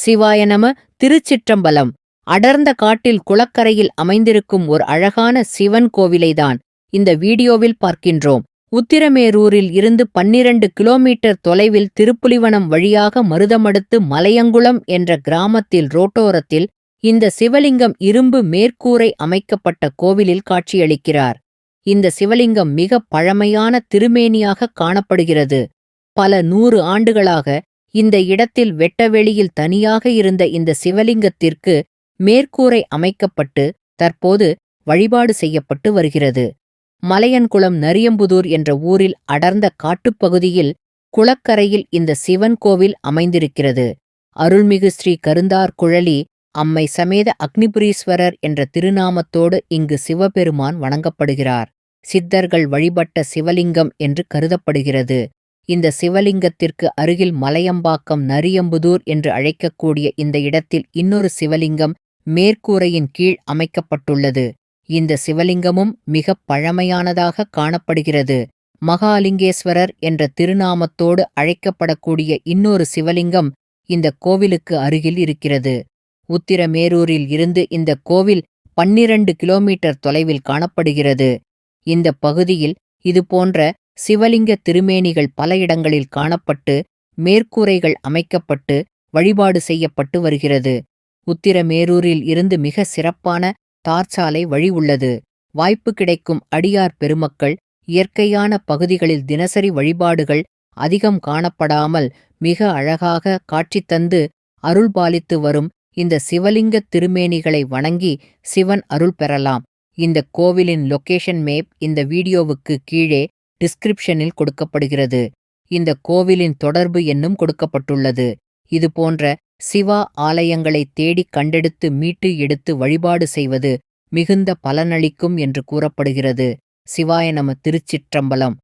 சிவாய நம. திருச்சிற்றம்பலம். அடர்ந்த காட்டில் குளக்கரையில் அமைந்திருக்கும் ஒரு அழகான சிவன் கோவிலைதான் இந்த வீடியோவில் பார்க்கின்றோம். உத்திரமேரூரில் இருந்து 12 கிலோமீட்டர் தொலைவில் திருப்புலிவனம் வழியாக மருதமடுத்து மலையங்குளம் என்ற கிராமத்தில் ரோட்டோரத்தில் இந்த சிவலிங்கம் இரும்பு மேற்கூரை அமைக்கப்பட்ட கோவிலில் காட்சியளிக்கிறார். இந்த சிவலிங்கம் மிக பழமையான திருமேனியாக காணப்படுகிறது. பல 100 ஆண்டுகளாக இந்த இடத்தில் வெட்டவெளியில் தனியாக இருந்த இந்த சிவலிங்கத்திற்கு மேற்கூரை அமைக்கப்பட்டு தற்போது வழிபாடு செய்யப்பட்டு வருகிறது. மலையன்குளம் நரியம்புதூர் என்ற ஊரில் அடர்ந்த காட்டுப்பகுதியில் குளக்கரையில் இந்த சிவன் கோவில் அமைந்திருக்கிறது. அருள்மிகு ஸ்ரீ கருந்தார் குழலி அம்மை சமேத அக்னிபுரீஸ்வரர் என்ற திருநாமத்தோடு இங்கு சிவபெருமான் வணங்கப்படுகிறார். சித்தர்கள் வழிபட்ட சிவலிங்கம் என்று கருதப்படுகிறது. இந்த சிவலிங்கத்திற்கு அருகில் மலையம்பாக்கம் நரியம்புதூர் என்று அழைக்கக்கூடிய இந்த இடத்தில் இன்னொரு சிவலிங்கம் மேற்கூரையின் கீழ் அமைக்கப்பட்டுள்ளது. இந்த சிவலிங்கமும் மிகப் பழமையானதாக காணப்படுகிறது. மகாலிங்கேஸ்வரர் என்ற திருநாமத்தோடு அழைக்கப்படக்கூடிய இன்னொரு சிவலிங்கம் இந்த கோவிலுக்கு அருகில் இருக்கிறது. உத்திரமேரூரில் இருந்து இந்த கோவில் 12 கிலோமீட்டர் தொலைவில் காணப்படுகிறது. இந்த பகுதியில் இதுபோன்ற சிவலிங்க திருமேனிகள் பல இடங்களில் காணப்பட்டு மேற்கூரைகள் அமைக்கப்பட்டு வழிபாடு செய்யப்பட்டு வருகிறது. உத்திரமேரூரில் இருந்து மிக சிறப்பான தார்ச்சாலை வழி உள்ளது. வாய்ப்பு கிடைக்கும் அடியார் பெருமக்கள் இயற்கையான பகுதிகளில் தினசரி வழிபாடுகள் அதிகம் காணப்படாமல் மிக அழகாக காட்சி தந்து அருள்பாலித்து வரும் இந்த சிவலிங்க திருமேனிகளை வணங்கி சிவன் அருள் பெறலாம். இந்த கோவிலின் லொகேஷன் மேப் இந்த வீடியோவுக்கு கீழே டிஸ்கிரிப்ஷனில் கொடுக்கப்படுகிறது. இந்த கோவிலின் தொடர்பு எண்ணும் கொடுக்கப்பட்டுள்ளது. இதுபோன்ற சிவா ஆலயங்களை தேடிக் கண்டெடுத்து மீட்டு எடுத்து வழிபாடு செய்வது மிகுந்த பலனளிக்கும் என்று கூறப்படுகிறது. சிவாய நம. திருச்சிற்றம்பலம்.